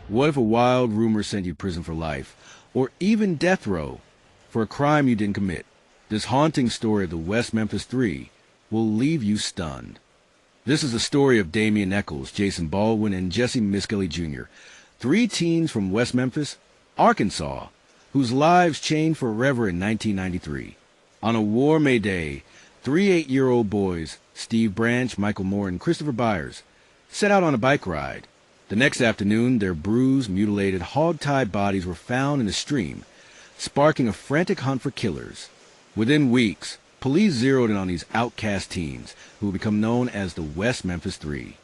What if a wild rumor sent you to prison for life, or even death row, for a crime you didn't commit? This haunting story of the West Memphis Three will leave you stunned. This is the story of Damien Echols, Jason Baldwin, and Jessie Misskelley Jr., three teens from West Memphis, Arkansas, whose lives changed forever in 1993. On a warm May day, three 8-year-old boys, Steve Branch, Michael Moore, and Christopher Byers, set out on a bike ride. The next afternoon, their bruised, mutilated, hog-tied bodies were found in a stream, sparking a frantic hunt for killers. Within weeks, police zeroed in on these outcast teens, who would become known as the West Memphis Three.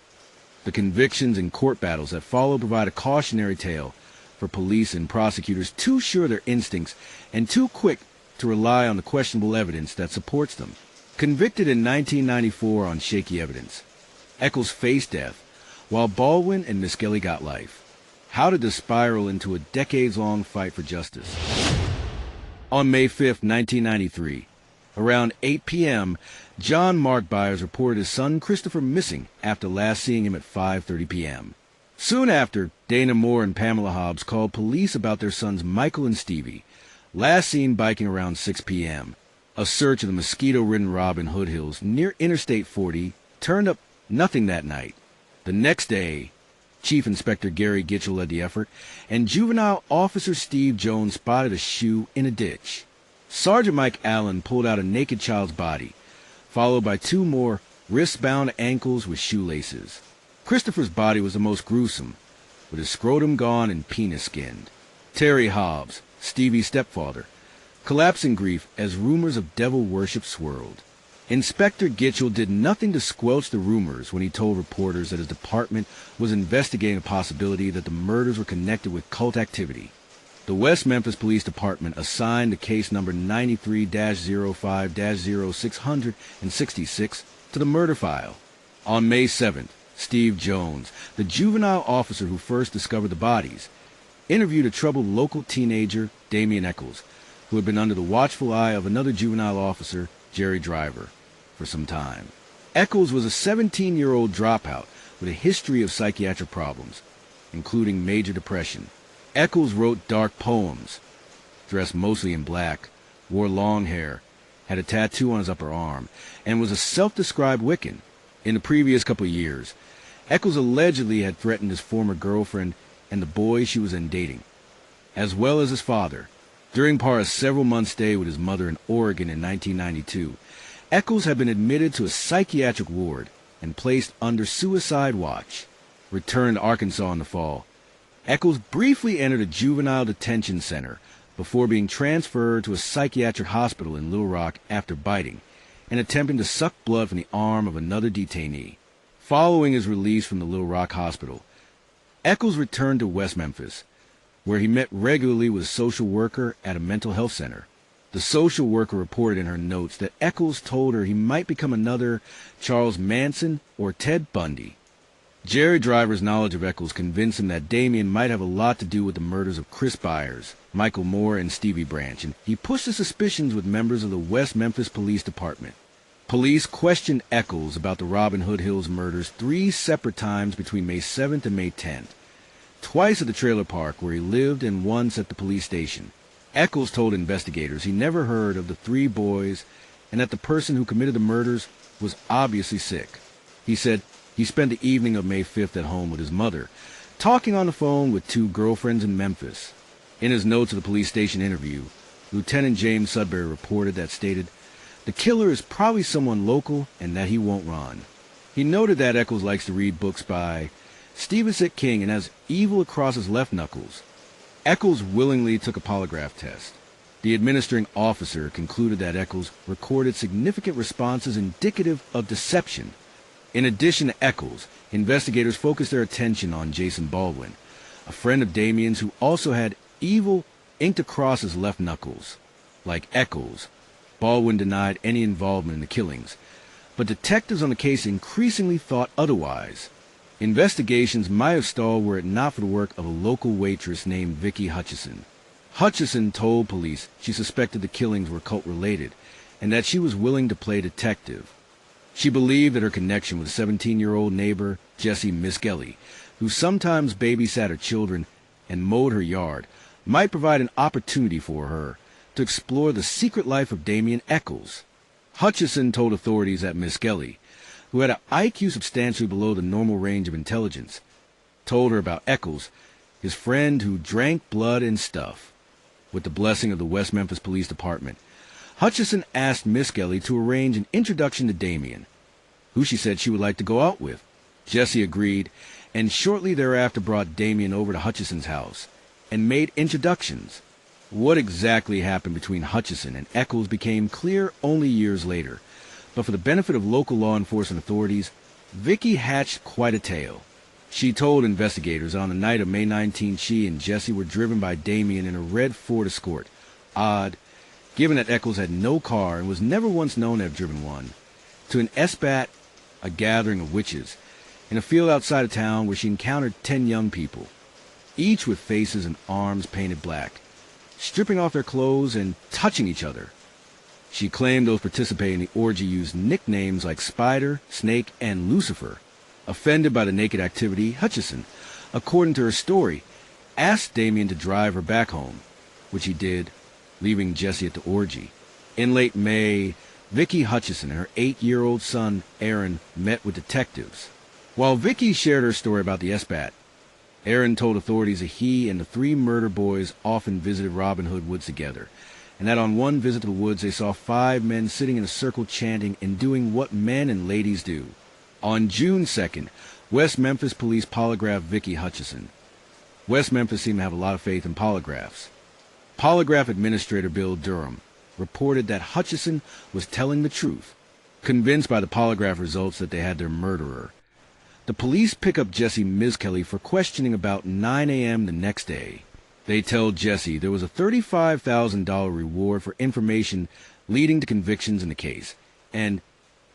The convictions and court battles that followed provide a cautionary tale for police and prosecutors too sure of their instincts and too quick to rely on the questionable evidence that supports them. Convicted in 1994 on shaky evidence, Echols faced death, while Baldwin and Misskelley got life. How did this spiral into a decades-long fight for justice? On May 5, 1993, around 8 p.m., John Mark Byers reported his son Christopher missing after last seeing him at 5:30 p.m. Soon after, Dana Moore and Pamela Hobbs called police about their sons Michael and Stevie, last seen biking around 6 p.m. A search of the mosquito-ridden Robin Hood Hills near Interstate 40 turned up nothing that night. The next day, Chief Inspector Gary Gitchell led the effort, and Juvenile Officer Steve Jones spotted a shoe in a ditch. Sergeant Mike Allen pulled out a naked child's body, followed by two more wrist-bound ankles with shoelaces. Christopher's body was the most gruesome, with his scrotum gone and penis skinned. Terry Hobbs, Stevie's stepfather, collapsed in grief as rumors of devil worship swirled. Inspector Gitchell did nothing to squelch the rumors when he told reporters that his department was investigating the possibility that the murders were connected with cult activity. The West Memphis Police Department assigned the case number 93-05-0666 to the murder file. On May 7th, Steve Jones, the juvenile officer who first discovered the bodies, interviewed a troubled local teenager, Damien Echols, who had been under the watchful eye of another juvenile officer, Jerry Driver, for some time. Echols was a 17-year-old dropout with a history of psychiatric problems, including major depression. Echols wrote dark poems, dressed mostly in black, wore long hair, had a tattoo on his upper arm, and was a self-described Wiccan. In the previous couple of years, Echols allegedly had threatened his former girlfriend and the boy she was then dating, as well as his father. During part of several months' stay with his mother in Oregon in 1992, Echols had been admitted to a psychiatric ward and placed under suicide watch. Returned to Arkansas in the fall, Echols briefly entered a juvenile detention center before being transferred to a psychiatric hospital in Little Rock after biting and attempting to suck blood from the arm of another detainee. Following his release from the Little Rock hospital, Echols returned to West Memphis, where he met regularly with a social worker at a mental health center. The social worker reported in her notes that Echols told her he might become another Charles Manson or Ted Bundy. Jerry Driver's knowledge of Echols convinced him that Damien might have a lot to do with the murders of Chris Byers, Michael Moore, and Stevie Branch, and he pushed his suspicions with members of the West Memphis Police Department. Police questioned Echols about the Robin Hood Hills murders 3 separate times between May 7th and May 10th. Twice at the trailer park where he lived and once at the police station. Echols told investigators he never heard of the 3 boys and that the person who committed the murders was obviously sick. He said he spent the evening of May 5th at home with his mother, talking on the phone with 2 girlfriends in Memphis. In his notes of the police station interview, Lieutenant James Sudbury reported that stated, "The killer is probably someone local and that he won't run." He noted that Echols likes to read books by Stephen King and has evil across his left knuckles. Echols willingly took a polygraph test. The administrating officer concluded that Echols recorded significant responses indicative of deception. In addition to Echols, investigators focused their attention on Jason Baldwin, a friend of Damien's who also had evil inked across his left knuckles. Like Echols, Baldwin denied any involvement in the killings, but detectives on the case increasingly thought otherwise. Investigations might have stalled were it not for the work of a local waitress named Vicky Hutchison. Hutchison told police she suspected the killings were cult-related and that she was willing to play detective. She believed that her connection with 17-year-old neighbor Jessie Misskelley, who sometimes babysat her children, and mowed her yard might provide an opportunity for her to explore the secret life of Damien Echols. Hutchison told authorities that Misskelley, who had an IQ substantially below the normal range of intelligence, told her about Echols, his friend who drank blood and stuff. With the blessing of the West Memphis Police Department, Hutchison asked Misskelley to arrange an introduction to Damien, who she said she would like to go out with. Jessie agreed, and shortly thereafter brought Damien over to Hutchison's house and made introductions. What exactly happened between Hutchison and Echols became clear only years later, but for the benefit of local law enforcement authorities, Vicky hatched quite a tale. She told investigators on the night of May 19 she and Jessie were driven by Damien in a red Ford Escort. Odd, given that Echols had no car and was never once known to have driven one, to an SBAT, a gathering of witches, in a field outside of town where she encountered 10 young people, each with faces and arms painted black, stripping off their clothes and touching each other. She claimed those participating in the orgy used nicknames like Spider, Snake, and Lucifer. Offended by the naked activity, Hutchison, according to her story, asked Damien to drive her back home, which he did, leaving Jessie at the orgy. In late May, Vicky Hutchison and her 8-year-old son, Aaron, met with detectives. While Vicky shared her story about the SBAT, Aaron told authorities that he and the 3 murder boys often visited Robin Hood Woods together, and that on one visit to the woods they saw 5 men sitting in a circle chanting and doing what men and ladies do. On June 2nd, West Memphis police polygraphed Vicky Hutchison. West Memphis seemed to have a lot of faith in polygraphs. Polygraph Administrator Bill Durham reported that Hutchison was telling the truth, convinced by the polygraph results that they had their murderer. The police pick up Jessie Misskelley for questioning about 9 a.m. the next day. They tell Jessie there was a $35,000 reward for information leading to convictions in the case, and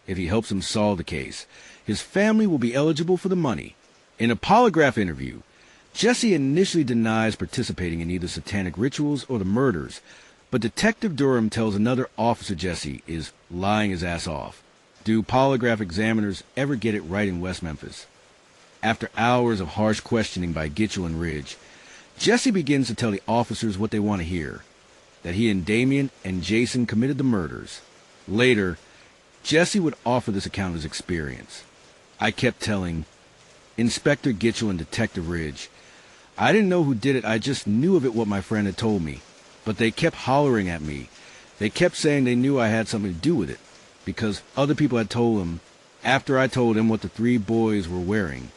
if he helps them solve the case, his family will be eligible for the money. In a polygraph interview, Jessie initially denies participating in either satanic rituals or the murders, but Detective Durham tells another officer Jessie is lying his ass off. Do polygraph examiners ever get it right in West Memphis? After hours of harsh questioning by Gitchell and Ridge, Jessie begins to tell the officers what they want to hear, that he and Damien and Jason committed the murders. Later, Jessie would offer this account of his experience. I kept telling Inspector Gitchell and Detective Ridge, I didn't know who did it, I just knew of it what my friend had told me. But they kept hollering at me. They kept saying they knew I had something to do with it, because other people had told them after I told him what the 3 boys were wearing.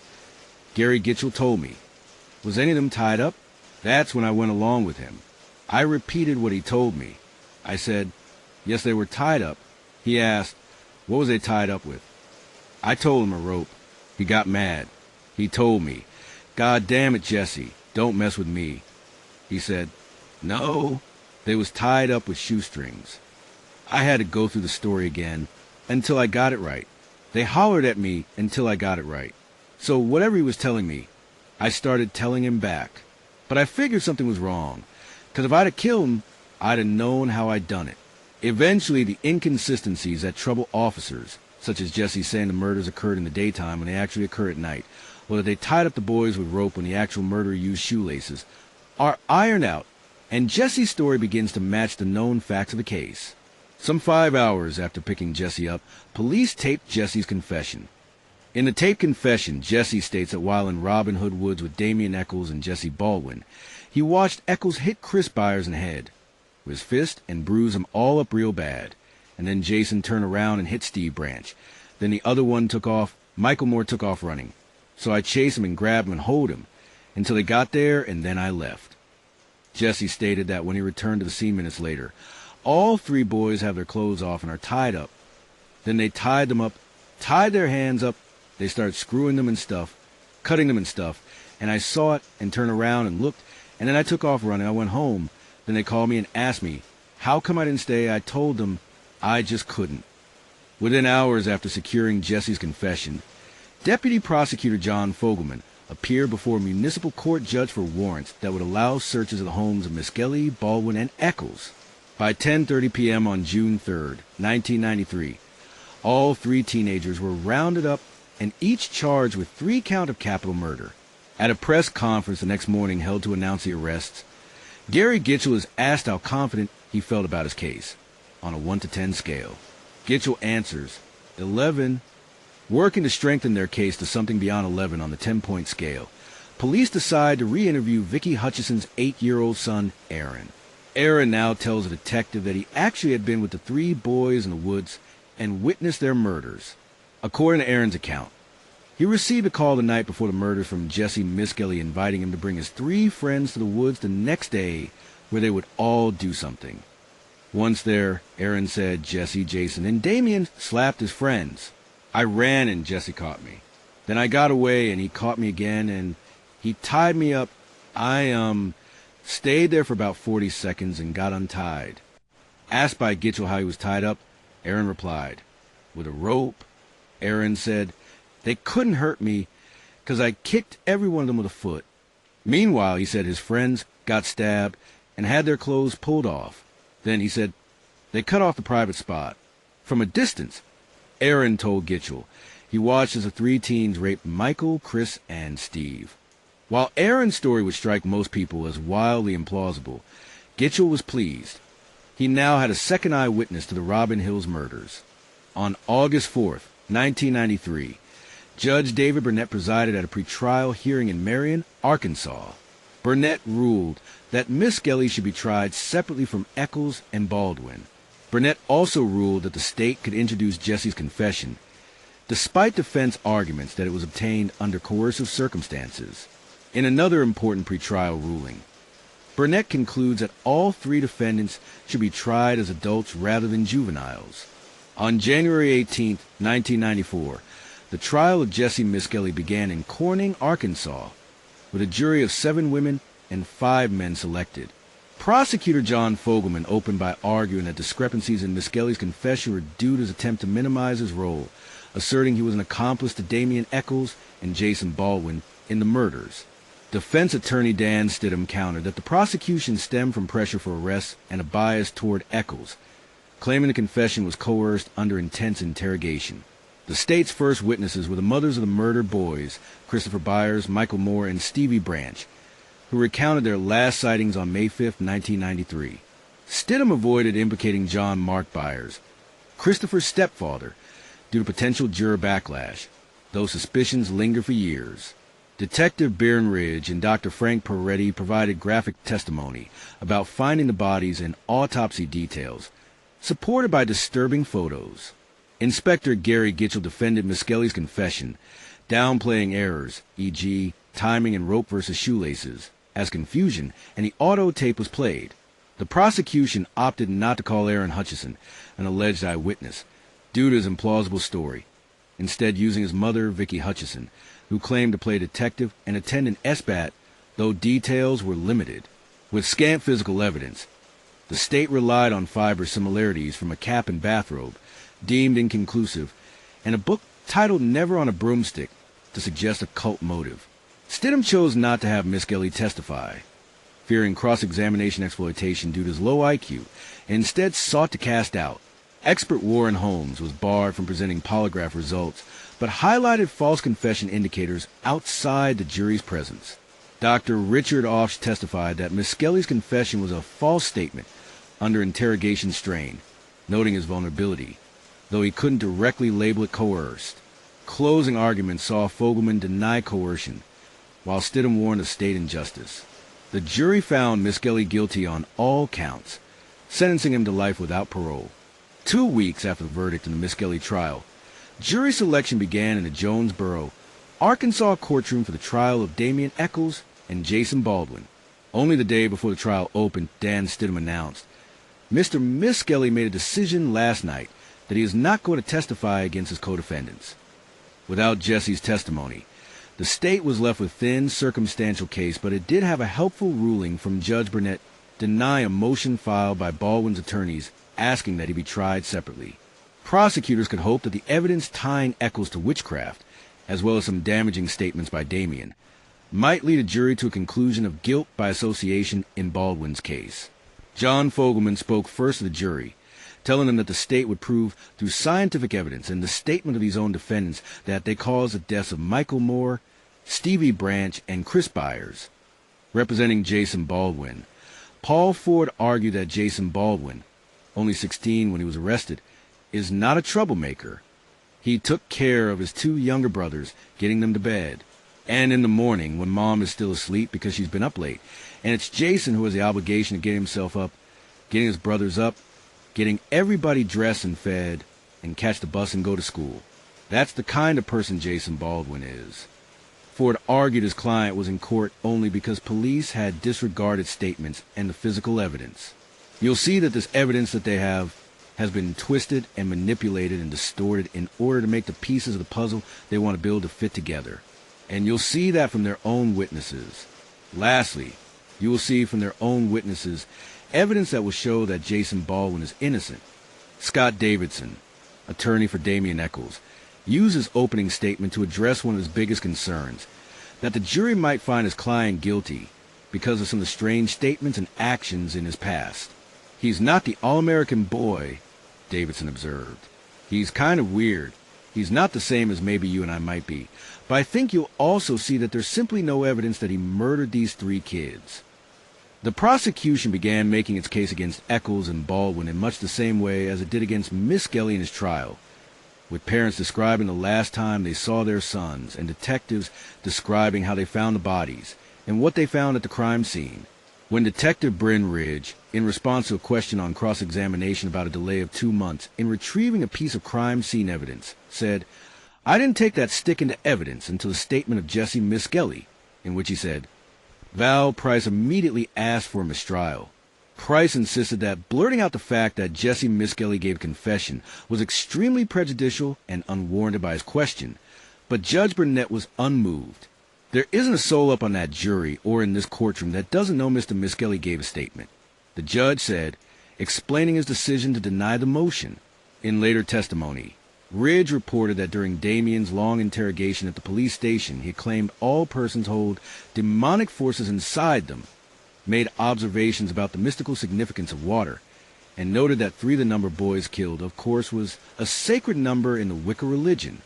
Gary Gitchell told me. Was any of them tied up? That's when I went along with him. I repeated what he told me. I said, yes, they were tied up. He asked, what was they tied up with? I told him a rope. He got mad. He told me, God damn it, Jessie, don't mess with me. He said, no, they was tied up with shoestrings. I had to go through the story again until I got it right. They hollered at me until I got it right. So whatever he was telling me, I started telling him back. But I figured something was wrong, because if I'd have killed him, I'd have known how I'd done it. Eventually, the inconsistencies that trouble officers, such as Jessie saying the murders occurred in the daytime when they actually occur at night, or that they tied up the boys with rope when the actual murderer used shoelaces, are ironed out, and Jessie's story begins to match the known facts of the case. Some 5 hours after picking Jessie up, police taped Jessie's confession. In the taped confession, Jessie states that while in Robin Hood Woods with Damien Echols and Jesse Baldwin, he watched Echols hit Chris Byers in the head with his fist and bruise him all up real bad, and then Jason turned around and hit Steve Branch. Then the other one took off. Michael Moore took off running. So I chased him and grabbed him and hold him until they got there, and then I left. Jessie stated that when he returned to the scene minutes later, all 3 boys have their clothes off and are tied up. Then they tied them up, tied their hands up. They started screwing them and stuff, cutting them and stuff, and I saw it and turned around and looked, and then I took off running. I went home. Then they called me and asked me how come I didn't stay. I told them I just couldn't. Within hours after securing Jessie's confession, Deputy Prosecutor John Fogelman appeared before a municipal court judge for warrants that would allow searches of the homes of Misskelley, Baldwin, and Echols. By 10:30 p.m. on June 3rd, 1993, all 3 teenagers were rounded up and each charged with 3 counts of capital murder. At a press conference the next morning held to announce the arrests, Gary Gitchell is asked how confident he felt about his case on a 1 to 10 scale. Gitchell answers, 11. Working to strengthen their case to something beyond 11 on the 10-point scale, police decide to re-interview Vicky Hutchison's 8-year-old son, Aaron. Aaron now tells a detective that he actually had been with the 3 boys in the woods and witnessed their murders. According to Aaron's account, he received a call the night before the murders from Jessie Misskelley inviting him to bring his 3 friends to the woods the next day where they would all do something. Once there, Aaron said Jessie, Jason, and Damien slapped his friends. I ran and Jessie caught me. Then I got away and he caught me again and he tied me up. I stayed there for about 40 seconds and got untied. Asked by Gitchell how he was tied up, Aaron replied, with a rope. Aaron said, they couldn't hurt me because I kicked every one of them with a foot. Meanwhile, he said his friends got stabbed and had their clothes pulled off. Then he said they cut off the private spot. From a distance, Aaron told Gitchell he watched as the 3 teens raped Michael, Chris, and Steve. While Aaron's story would strike most people as wildly implausible, Gitchell was pleased. He now had a second eyewitness to the Robin Hills murders. On August 4th, 1993, Judge David Burnett presided at a pretrial hearing in Marion, Arkansas. Burnett ruled that Misskelley should be tried separately from Echols and Baldwin. Burnett also ruled that the state could introduce Jessie's confession, despite defense arguments that it was obtained under coercive circumstances. In another important pretrial ruling, Burnett concludes that all 3 defendants should be tried as adults rather than juveniles. On January 18, 1994, the trial of Jessie Misskelley began in Corning, Arkansas, with a jury of 7 women and 5 men selected. Prosecutor John Fogelman opened by arguing that discrepancies in Misskelley's confession were due to his attempt to minimize his role, asserting he was an accomplice to Damien Echols and Jason Baldwin in the murders. Defense attorney Dan Stidham countered that the prosecution stemmed from pressure for arrests and a bias toward Echols, claiming the confession was coerced under intense interrogation. The state's first witnesses were the mothers of the murdered boys, Christopher Byers, Michael Moore, and Stevie Branch, who recounted their last sightings on May 5, 1993. Stidham avoided implicating John Mark Byers, Christopher's stepfather, due to potential juror backlash, though suspicions lingered for years. Detective Baron Ridge and Dr. Frank Peretti provided graphic testimony about finding the bodies and autopsy details, supported by disturbing photos. Inspector Gary Gitchell defended Misskelley's confession, downplaying errors, e.g., timing and rope versus shoelaces, as confusion, and the auto tape was played. The prosecution opted not to call Aaron Hutchison, an alleged eyewitness, due to his implausible story, instead using his mother, Vicky Hutchison, who claimed to play detective and attend an SBAT, though details were limited. With scant physical evidence, the state relied on fiber similarities from a cap and bathrobe, deemed inconclusive, and a book titled Never on a Broomstick to suggest a cult motive. Stidham chose not to have Misskelley testify, fearing cross-examination exploitation due to his low IQ, and instead sought to cast out. Expert Warren Holmes was barred from presenting polygraph results, but highlighted false confession indicators outside the jury's presence. Dr. Richard Offs testified that Misskelley's confession was a false statement under interrogation strain, noting his vulnerability, though he couldn't directly label it coerced. Closing arguments saw Fogelman deny coercion, while Stidham warned of state injustice. The jury found Misskelley guilty on all counts, sentencing him to life without parole. 2 weeks after the verdict in the Misskelley trial, jury selection began in the Jonesboro, Arkansas courtroom for the trial of Damien Echols and Jason Baldwin. Only the day before the trial opened, Dan Stidham announced, Mr. Misskelley made a decision last night that he is not going to testify against his co-defendants. Without Jessie's testimony, the state was left with thin, circumstantial case, but it did have a helpful ruling from Judge Burnett denying a motion filed by Baldwin's attorneys asking that he be tried separately. Prosecutors could hope that the evidence tying Echols to witchcraft, as well as some damaging statements by Damien, might lead a jury to a conclusion of guilt by association in Baldwin's case. John Fogelman spoke first to the jury, telling them that the state would prove through scientific evidence and the statement of his own defendants that they caused the deaths of Michael Moore, Stevie Branch, and Chris Byers. Representing Jason Baldwin, Paul Ford argued that Jason Baldwin, only 16 when he was arrested, is not a troublemaker. He took care of his two younger brothers, getting them to bed, and in the morning when Mom is still asleep because she's been up late, and it's Jason who has the obligation to get himself up, getting his brothers up, getting everybody dressed and fed, and catch the bus and go to school. That's the kind of person Jason Baldwin is. Ford argued his client was in court only because police had disregarded statements and the physical evidence. You'll see that this evidence that they have has been twisted and manipulated and distorted in order to make the pieces of the puzzle they want to build to fit together. And you'll see that from their own witnesses. Lastly, you will see from their own witnesses evidence that will show that Jason Baldwin is innocent. Scott Davidson, attorney for Damien Echols, used his opening statement to address one of his biggest concerns, that the jury might find his client guilty because of some of the strange statements and actions in his past. He's not the all-American boy, Davidson observed. He's kind of weird. He's not the same as maybe you and I might be. But I think you'll also see that there's simply no evidence that he murdered these three kids. The prosecution began making its case against Echols and Baldwin in much the same way as it did against Misskelley in his trial, with parents describing the last time they saw their sons and detectives describing how they found the bodies and what they found at the crime scene. When Detective Bryn Ridge, in response to a question on cross-examination about a delay of 2 months in retrieving a piece of crime scene evidence, said, "I didn't take that stick into evidence until the statement of Jessie Misskelley," in which he said, Val Price immediately asked for a mistrial. Price insisted that blurting out the fact that Jessie Misskelley gave confession was extremely prejudicial and unwarranted by his question, but Judge Burnett was unmoved. There isn't a soul up on that jury or in this courtroom that doesn't know Mr. Misskelley gave a statement, the judge said, explaining his decision to deny the motion. In later testimony, Ridge reported that during Damien's long interrogation at the police station, he claimed all persons hold demonic forces inside them, made observations about the mystical significance of water, and noted that 3, the number of boys killed, of course, was a sacred number in the Wicca religion.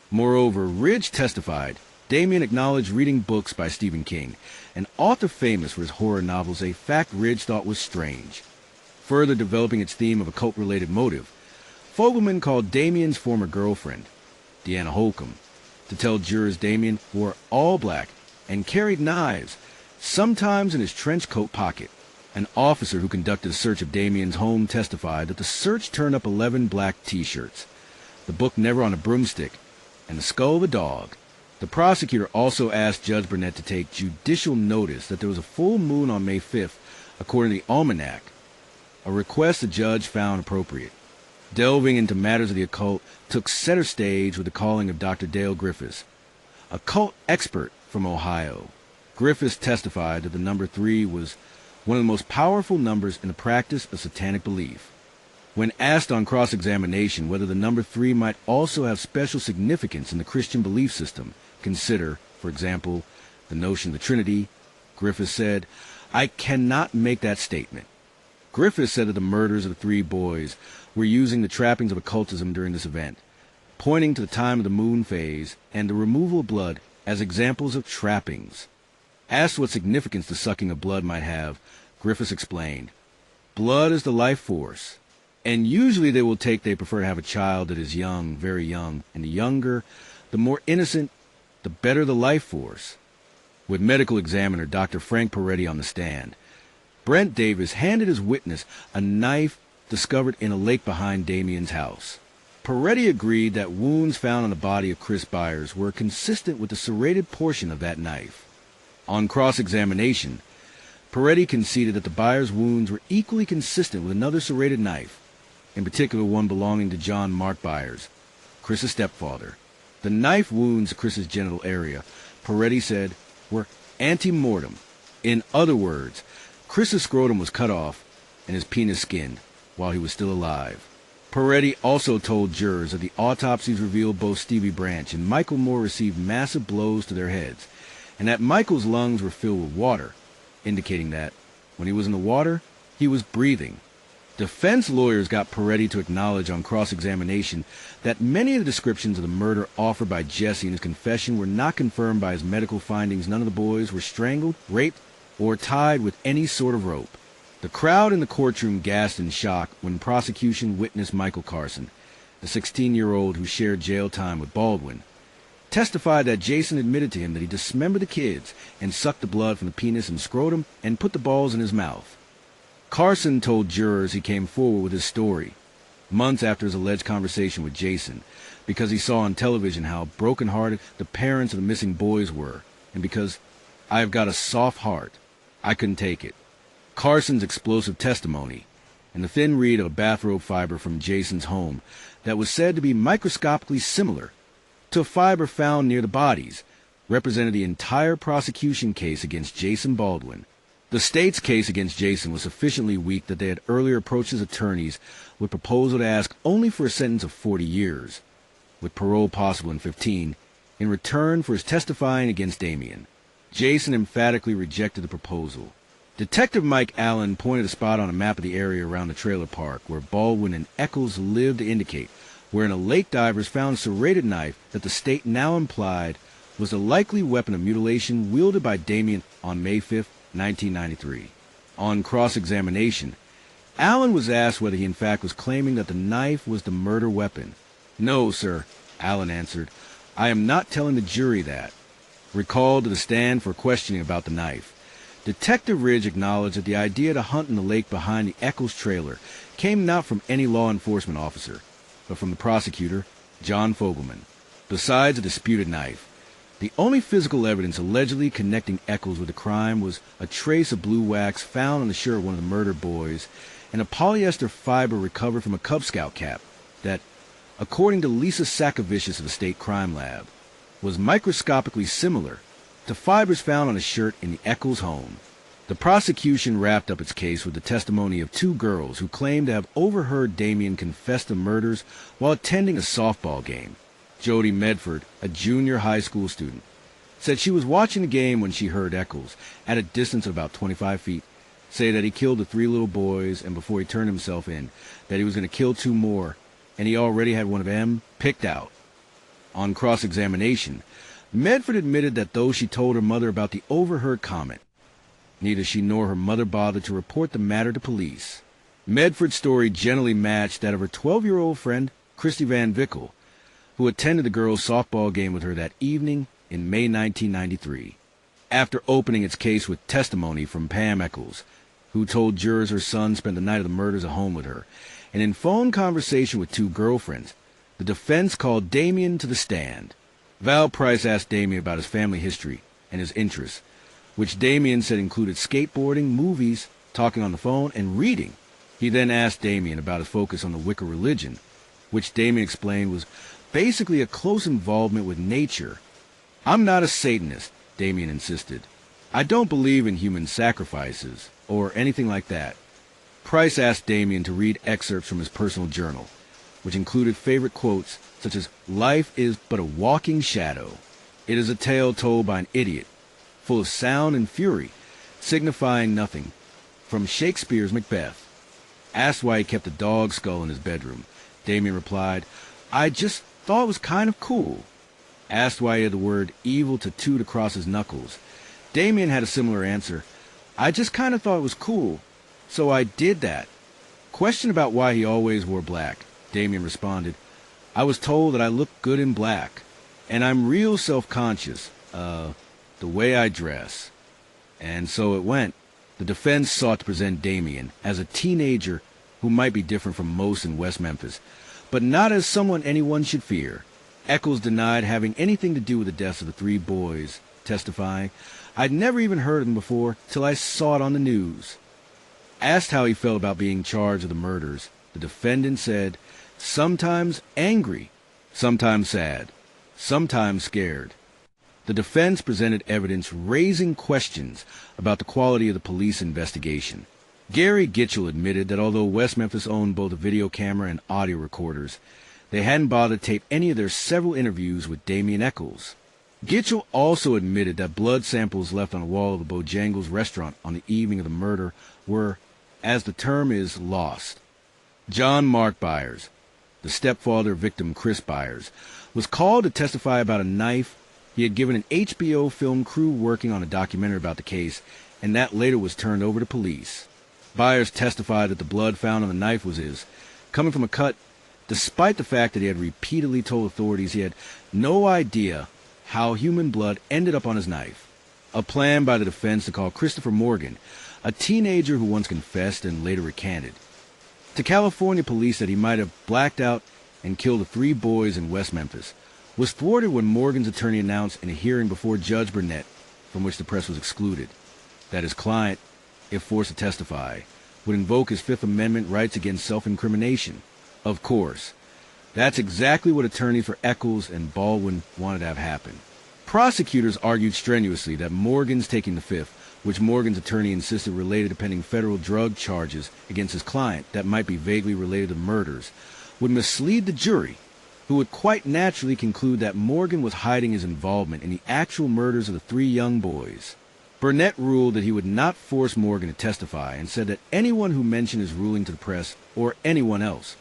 Moreover, Ridge testified Damien acknowledged reading books by Stephen King, an author famous for his horror novels, a fact Ridge thought was strange. Further developing its theme of a cult-related motive, Fogelman called Damien's former girlfriend, Deanna Holcomb, to tell jurors Damien wore all black and carried knives, sometimes in his trench coat pocket. An officer who conducted a search of Damien's home testified that the search turned up 11 black T-shirts, the book Never on a Broomstick, and the skull of a dog. The prosecutor also asked Judge Burnett to take judicial notice that there was a full moon on May 5th, according to the almanac, a request the judge found appropriate. Delving into matters of the occult took center stage with the calling of Dr. Dale Griffiths, a cult expert from Ohio. Griffiths testified that the number 3 was one of the most powerful numbers in the practice of satanic belief. When asked on cross-examination whether the number 3 might also have special significance in the Christian belief system, consider, for example, the notion of the Trinity, Griffiths said, "I cannot make that statement." Griffiths said that the murders of the 3 boys were using the trappings of occultism during this event, pointing to the time of the moon phase and the removal of blood as examples of trappings. Asked what significance the sucking of blood might have, Griffiths explained, "Blood is the life force, and usually they prefer to have a child that is young, very young, and the younger, the more innocent, the better the life force." With medical examiner Dr. Frank Peretti on the stand, Brent Davis handed his witness a knife discovered in a lake behind Damien's house. Peretti agreed that wounds found on the body of Chris Byers were consistent with the serrated portion of that knife. On cross-examination, Peretti conceded that the Byers wounds were equally consistent with another serrated knife, in particular one belonging to John Mark Byers, Chris's stepfather. The knife wounds to Chris's genital area, Peretti said, were ante-mortem. In other words, Chris's scrotum was cut off and his penis skinned while he was still alive. Peretti also told jurors that the autopsies revealed both Stevie Branch and Michael Moore received massive blows to their heads, and that Michael's lungs were filled with water, indicating that, when he was in the water, he was breathing. Defense lawyers got Peretti to acknowledge on cross-examination that many of the descriptions of the murder offered by Jessie in his confession were not confirmed by his medical findings. None of the boys were strangled, raped, or tied with any sort of rope. The crowd in the courtroom gasped in shock when prosecution witnessed Michael Carson, the 16-year-old who shared jail time with Baldwin, testified that Jason admitted to him that he dismembered the kids and sucked the blood from the penis and scrotum and put the balls in his mouth. Carson told jurors he came forward with his story months after his alleged conversation with Jason because he saw on television how broken-hearted the parents of the missing boys were, and because "I have got a soft heart, I couldn't take it." Carson's explosive testimony and the thin reed of a bathrobe fiber from Jason's home that was said to be microscopically similar to a fiber found near the bodies represented the entire prosecution case against Jason Baldwin. The state's case against Jason was sufficiently weak that they had earlier approached his attorneys with a proposal to ask only for a sentence of 40 years, with parole possible in 15, in return for his testifying against Damien. Jason emphatically rejected the proposal. Detective Mike Allen pointed a spot on a map of the area around the trailer park where Baldwin and Echols lived to indicate wherein a lake divers found a serrated knife that the state now implied was the likely weapon of mutilation wielded by Damien on May 5, 1993. On cross-examination, Allen was asked whether he in fact was claiming that the knife was the murder weapon. "No, sir," Allen answered. "I am not telling the jury that." Recalled to the stand for questioning about the knife, Detective Ridge acknowledged that the idea to hunt in the lake behind the Echols trailer came not from any law enforcement officer, but from the prosecutor, John Fogelman. Besides the disputed knife, the only physical evidence allegedly connecting Echols with the crime was a trace of blue wax found on the shirt of one of the murdered boys and a polyester fiber recovered from a Cub Scout cap that, according to Lisa Sakavicius of the State Crime Lab, was microscopically similar to fibers found on a shirt in the Echols home. The prosecution wrapped up its case with the testimony of two girls who claimed to have overheard Damien confess to murders while attending a softball game. Jody Medford, a junior high school student, said she was watching the game when she heard Echols, at a distance of about 25 feet, say that he killed the 3 little boys and before he turned himself in, that he was going to kill 2 more, and he already had one of them picked out. On cross-examination, Medford admitted that though she told her mother about the overheard comment, neither she nor her mother bothered to report the matter to police. Medford's story generally matched that of her 12-year-old friend, Christy Van Vickle, who attended the girls' softball game with her that evening in May 1993. After opening its case with testimony from Pam Echols, who told jurors her son spent the night of the murders at home with her, and in phone conversation with 2 girlfriends, the defense called Damien to the stand. Val Price asked Damien about his family history and his interests, which Damien said included skateboarding, movies, talking on the phone, and reading. He then asked Damien about his focus on the Wicca religion, which Damien explained was basically a close involvement with nature. "I'm not a Satanist," Damien insisted. "I don't believe in human sacrifices or anything like that." Price asked Damien to read excerpts from his personal journal, which included favorite quotes such as, "Life is but a walking shadow. It is a tale told by an idiot, full of sound and fury, signifying nothing," from Shakespeare's Macbeth. Asked why he kept a dog skull in his bedroom, Damien replied, "I just thought it was kind of cool." Asked why he had the word evil tattooed across his knuckles, Damien had a similar answer, "I just kind of thought it was cool, so I did that." Questioned about why he always wore black, Damien responded, "I was told that I looked good in black, and I'm real self-conscious, the way I dress." And so it went. The defense sought to present Damien as a teenager who might be different from most in West Memphis, but not as someone anyone should fear. Echols denied having anything to do with the deaths of the 3 boys, testifying, "I'd never even heard of them before till I saw it on the news." Asked how he felt about being charged with the murders, the defendant said, "Sometimes angry, sometimes sad, sometimes scared." The defense presented evidence raising questions about the quality of the police investigation. Gary Gitchell admitted that although West Memphis owned both a video camera and audio recorders, they hadn't bothered to tape any of their several interviews with Damien Echols. Gitchell also admitted that blood samples left on the wall of the Bojangles restaurant on the evening of the murder were, as the term is, lost. John Mark Byers, the stepfather of victim Chris Byers, was called to testify about a knife he had given an HBO film crew working on a documentary about the case, and that later was turned over to police. Byers testified that the blood found on the knife was his, coming from a cut, despite the fact that he had repeatedly told authorities he had no idea how human blood ended up on his knife. A plan by the defense to call Christopher Morgan, a teenager who once confessed and later recanted, to California police that he might have blacked out and killed the 3 boys in West Memphis, was thwarted when Morgan's attorney announced in a hearing before Judge Burnett, from which the press was excluded, that his client, if forced to testify, would invoke his Fifth Amendment rights against self-incrimination. Of course, that's exactly what attorneys for Echols and Baldwin wanted to have happen. Prosecutors argued strenuously that Morgan's taking the Fifth, which Morgan's attorney insisted related to pending federal drug charges against his client that might be vaguely related to murders, would mislead the jury, who would quite naturally conclude that Morgan was hiding his involvement in the actual murders of the 3 young boys. Burnett ruled that he would not force Morgan to testify and said that anyone who mentioned his ruling to the press, or anyone else,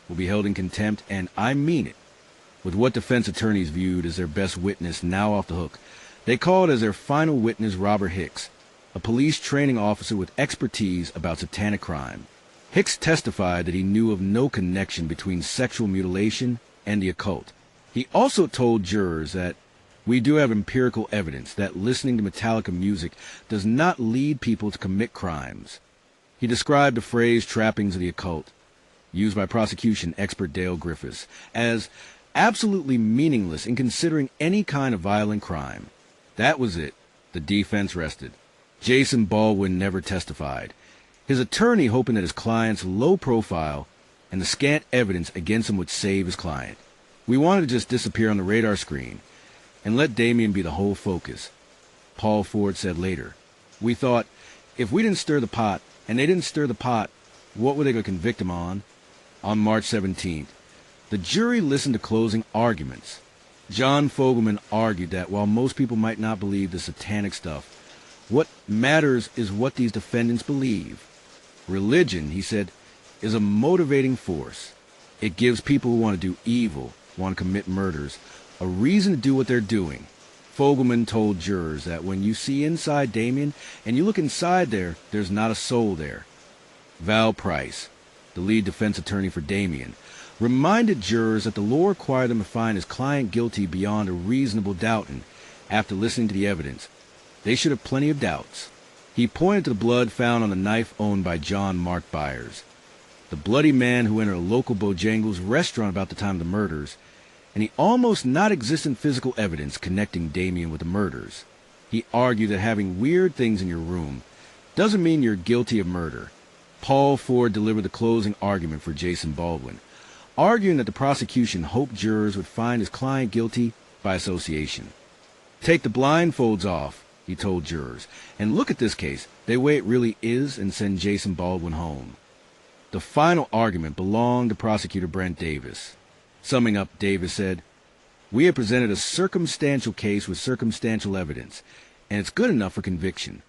will be held in contempt, and I mean it. With what defense attorneys viewed as their best witness now off the hook, they called as their final witness Robert Hicks, a police training officer with expertise about satanic crime. Hicks testified that he knew of no connection between sexual mutilation and the occult. He also told jurors that we do have empirical evidence that listening to Metallica music does not lead people to commit crimes. He described the phrase trappings of the occult, used by prosecution expert Dale Griffiths, as absolutely meaningless in considering any kind of violent crime. That was it. The defense rested. Jason Baldwin never testified, his attorney hoping that his client's low profile and the scant evidence against him would save his client. We wanted to just disappear on the radar screen and let Damien be the whole focus, Paul Ford said later. We thought, if we didn't stir the pot, and they didn't stir the pot, what were they going to convict him on? On March 17th, the jury listened to closing arguments. John Fogelman argued that while most people might not believe the satanic stuff, what matters is what these defendants believe. Religion, he said, is a motivating force. It gives people who want to do evil, want to commit murders, a reason to do what they're doing. Fogelman told jurors that when you see inside Damien and you look inside there, there's not a soul there. Val Price, the lead defense attorney for Damien, reminded jurors that the law required them to find his client guilty beyond a reasonable doubt, and after listening to the evidence, they should have plenty of doubts. He pointed to the blood found on the knife owned by John Mark Byers, the bloody man who entered a local Bojangles restaurant about the time of the murders, and the almost non-existent physical evidence connecting Damien with the murders. He argued that having weird things in your room doesn't mean you're guilty of murder. Paul Ford delivered the closing argument for Jason Baldwin, arguing that the prosecution hoped jurors would find his client guilty by association. Take the blindfolds off, he told jurors, and look at this case the way it really is and send Jason Baldwin home. The final argument belonged to Prosecutor Brent Davis. Summing up, Davis said, "We have presented a circumstantial case with circumstantial evidence, and it's good enough for conviction."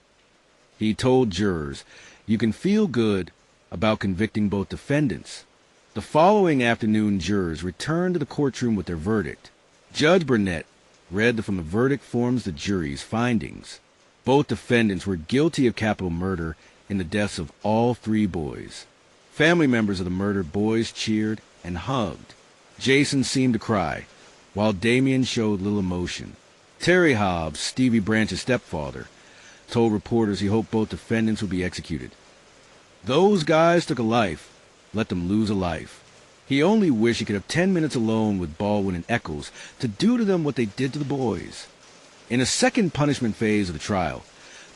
He told jurors, "You can feel good about convicting both defendants." The following afternoon, jurors returned to the courtroom with their verdict. Judge Burnett read from the verdict forms the jury's findings. Both defendants were guilty of capital murder in the deaths of all 3 boys. Family members of the murdered boys cheered and hugged. Jason seemed to cry, while Damien showed little emotion. Terry Hobbs, Stevie Branch's stepfather, told reporters he hoped both defendants would be executed. "Those guys took a life. Let them lose a life." He only wished he could have 10 minutes alone with Baldwin and Echols to do to them what they did to the boys. In a second punishment phase of the trial,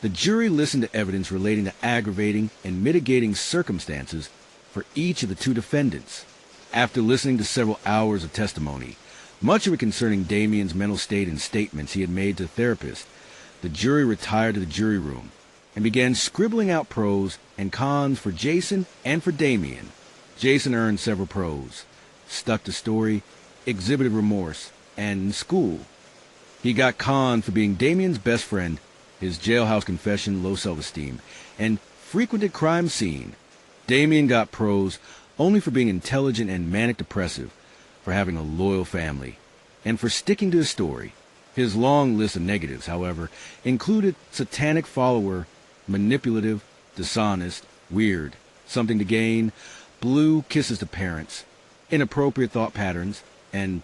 the jury listened to evidence relating to aggravating and mitigating circumstances for each of the 2 defendants. After listening to several hours of testimony, much of it concerning Damien's mental state and statements he had made to the therapist, the jury retired to the jury room and began scribbling out pros and cons for Jason and for Damien. Jason earned several pros, stuck to story, exhibited remorse, and in school. He got con for being Damien's best friend, his jailhouse confession, low self-esteem, and frequented crime scene. Damien got pros only for being intelligent and manic-depressive, for having a loyal family, and for sticking to his story. His long list of negatives, however, included satanic follower, manipulative, dishonest, weird, something to gain, blue, kisses to parents, inappropriate thought patterns, and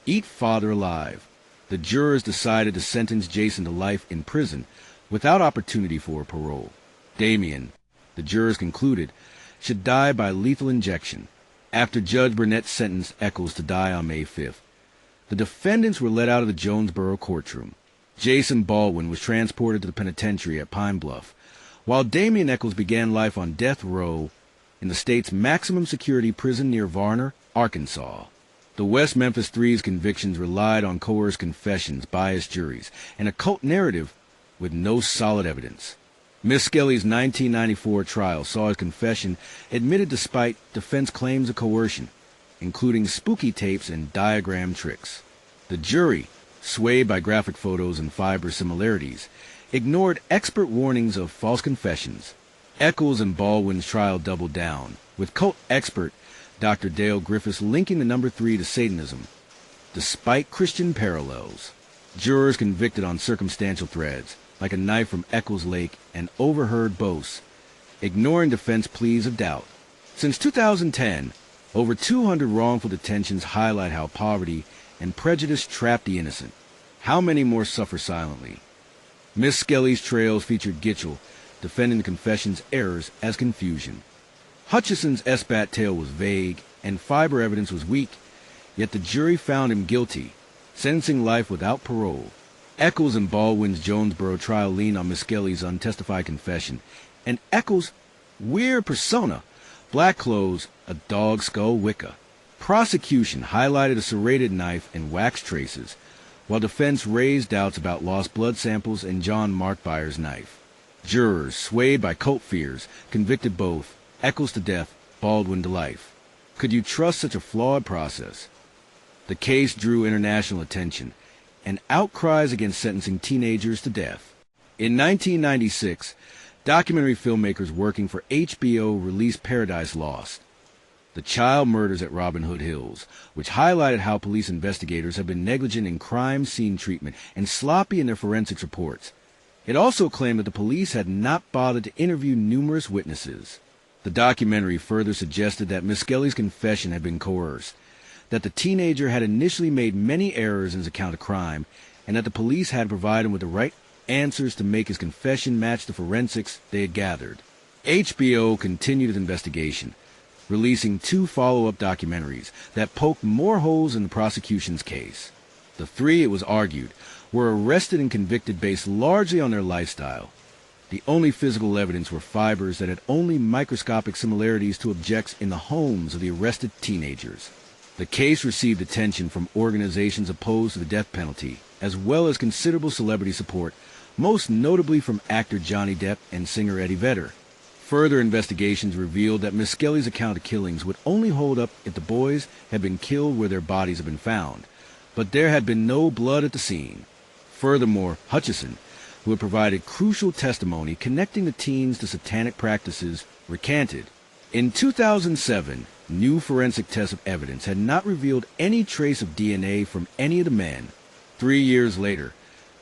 eat father alive. The jurors decided to sentence Jason to life in prison without opportunity for parole. Damien, the jurors concluded, should die by lethal injection after Judge Burnett sentenced Echols to die on May 5th. The defendants were let out of the Jonesboro courtroom. Jason Baldwin was transported to the penitentiary at Pine Bluff, while Damien Echols began life on death row in the state's maximum security prison near Varner, Arkansas. The West Memphis Three's convictions relied on coerced confessions, biased juries, and a cult narrative with no solid evidence. Misskelley's 1994 trial saw his confession admitted despite defense claims of coercion, including spooky tapes and diagram tricks. The jury, swayed by graphic photos and fiber similarities, ignored expert warnings of false confessions. Echols and Baldwin's trial doubled down, with cult expert Dr. Dale Griffiths linking the number 3 to Satanism. Despite Christian parallels, jurors convicted on circumstantial threads, like a knife from Echols Lake and overheard boasts, ignoring defense pleas of doubt. Since 2010, over 200 wrongful detentions highlight how poverty and prejudice trap the innocent. How many more suffer silently? Misskelley's trails featured Gitchell defending the confession's errors as confusion. Hutchison's SBAT tale was vague, and fiber evidence was weak, yet the jury found him guilty, sentencing life without parole. Echols and Baldwin's Jonesboro trial leaned on Misskelley's untestified confession, and Echols' weird persona, black clothes, a dog skull Wicca. Prosecution highlighted a serrated knife and wax traces, while defense raised doubts about lost blood samples and John Markbyer's knife. Jurors, swayed by cult fears, convicted both Echols to death, Baldwin to life. Could you trust such a flawed process? The case drew international attention and outcries against sentencing teenagers to death. In 1996, documentary filmmakers working for HBO released Paradise Lost, the child murders at Robin Hood Hills, which highlighted how police investigators have been negligent in crime scene treatment and sloppy in their forensics reports. It also claimed that the police had not bothered to interview numerous witnesses. The documentary further suggested that Misskelley's confession had been coerced, that the teenager had initially made many errors in his account of crime, and that the police had provided him with the right answers to make his confession match the forensics they had gathered. HBO continued its investigation, releasing 2 follow-up documentaries that poked more holes in the prosecution's case. The 3, it was argued, were arrested and convicted based largely on their lifestyle. The only physical evidence were fibers that had only microscopic similarities to objects in the homes of the arrested teenagers. The case received attention from organizations opposed to the death penalty, as well as considerable celebrity support, most notably from actor Johnny Depp and singer Eddie Vedder. Further investigations revealed that Misskelley's account of killings would only hold up if the boys had been killed where their bodies had been found, but there had been no blood at the scene. Furthermore, Hutchison, who had provided crucial testimony connecting the teens to satanic practices, recanted. In 2007, new forensic tests of evidence had not revealed any trace of DNA from any of the men. 3 years later,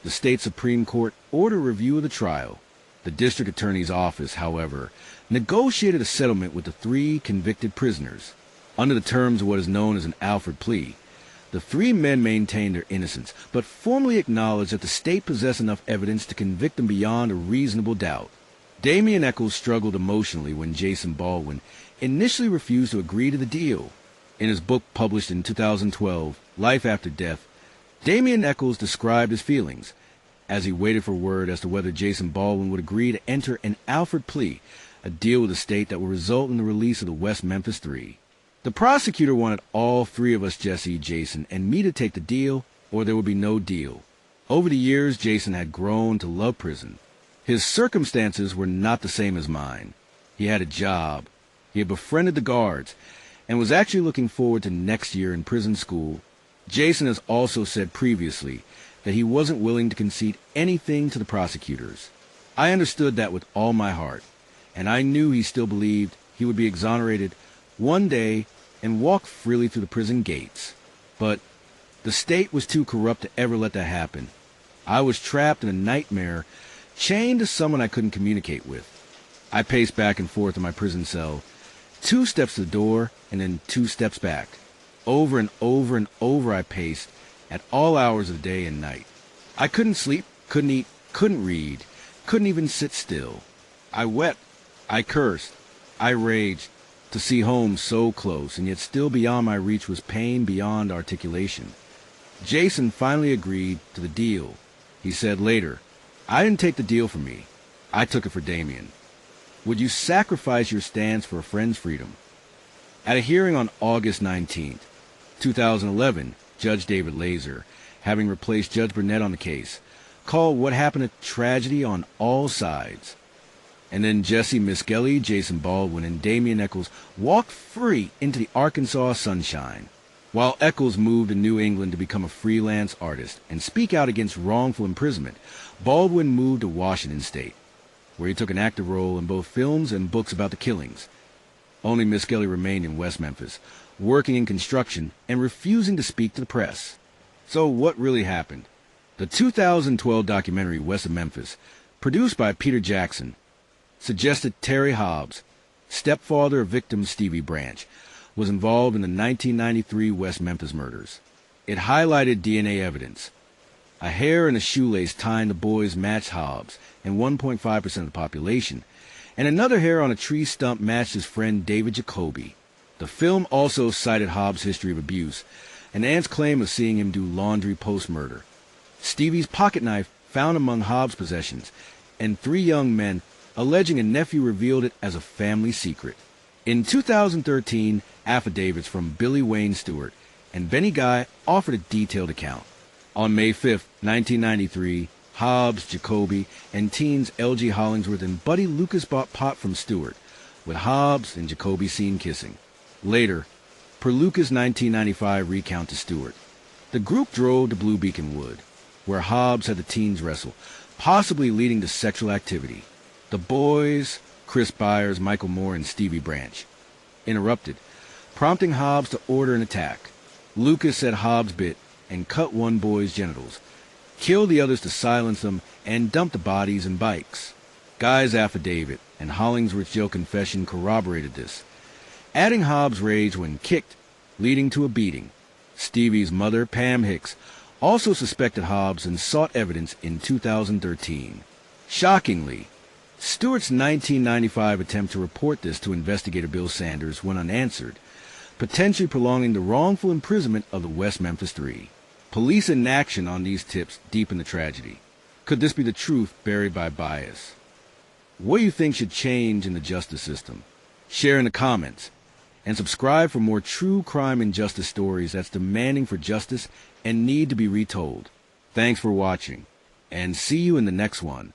the state Supreme Court ordered review of the trial. The district attorney's office, however, negotiated a settlement with the 3 convicted prisoners. Under the terms of what is known as an Alford plea, the 3 men maintained their innocence, but formally acknowledged that the state possessed enough evidence to convict them beyond a reasonable doubt. Damien Echols struggled emotionally when Jason Baldwin initially refused to agree to the deal. In his book published in 2012, Life After Death, Damien Echols described his feelings as he waited for word as to whether Jason Baldwin would agree to enter an Alford plea, a deal with the state that would result in the release of the West Memphis Three. The prosecutor wanted all 3 of us, Jessie, Jason, and me to take the deal, or there would be no deal. Over the years, Jason had grown to love prison. His circumstances were not the same as mine. He had a job. He had befriended the guards, and was actually looking forward to next year in prison school. Jason has also said previously that he wasn't willing to concede anything to the prosecutors. I understood that with all my heart, and I knew he still believed he would be exonerated one day and walk freely through the prison gates. But the state was too corrupt to ever let that happen. I was trapped in a nightmare, chained to someone I couldn't communicate with. I paced back and forth in my prison cell, 2 steps to the door and then 2 steps back. Over and over and over I paced at all hours of the day and night. I couldn't sleep, couldn't eat, couldn't read, couldn't even sit still. I wept, I cursed, I raged. To see home so close and yet still beyond my reach was pain beyond articulation. Jason finally agreed to the deal. He said later, "I didn't take the deal for me. I took it for Damien. Would you sacrifice your stance for a friend's freedom?" At a hearing on August 19th, 2011, Judge David Laser, having replaced Judge Burnett on the case, called what happened a tragedy on all sides. And then Jessie Misskelley, Jason Baldwin, and Damien Echols walked free into the Arkansas sunshine. While Echols moved to New England to become a freelance artist and speak out against wrongful imprisonment, Baldwin moved to Washington State, where he took an active role in both films and books about the killings. Only Misskelley remained in West Memphis, working in construction and refusing to speak to the press. So what really happened? The 2012 documentary West Memphis, produced by Peter Jackson, suggested Terry Hobbs, stepfather of victim Stevie Branch, was involved in the 1993 West Memphis murders. It highlighted DNA evidence. A hair and a shoelace tying the boys matched Hobbs and 1.5% of the population, and another hair on a tree stump matched his friend David Jacoby. The film also cited Hobbs' history of abuse, and Ant's claim of seeing him do laundry post-murder. Stevie's pocket knife found among Hobbs' possessions, and 3 young men alleging a nephew revealed it as a family secret. In 2013, affidavits from Billy Wayne Stewart and Benny Guy offered a detailed account. On May 5, 1993, Hobbs, Jacoby, and teens L.G. Hollingsworth and Buddy Lucas bought pot from Stewart, with Hobbs and Jacoby seen kissing. Later, per Lucas' 1995 recount to Stewart, the group drove to Blue Beacon Wood, where Hobbs had the teens wrestle, possibly leading to sexual activity. The boys, Chris Byers, Michael Moore, and Stevie Branch, interrupted, prompting Hobbs to order an attack. Lucas said Hobbs bit and cut one boy's genitals, killed the others to silence them, and dumped the bodies in bikes. Guy's affidavit and Hollingsworth's jail confession corroborated this, adding Hobbs' rage when kicked, leading to a beating. Stevie's mother, Pam Hicks, also suspected Hobbs and sought evidence in 2013. Shockingly, Stewart's 1995 attempt to report this to investigator Bill Sanders went unanswered, potentially prolonging the wrongful imprisonment of the West Memphis Three. Police inaction on these tips deepened the tragedy. Could this be the truth buried by bias? What do you think should change in the justice system? Share in the comments, and subscribe for more true crime and justice stories that's demanding for justice and need to be retold. Thanks for watching, and see you in the next one.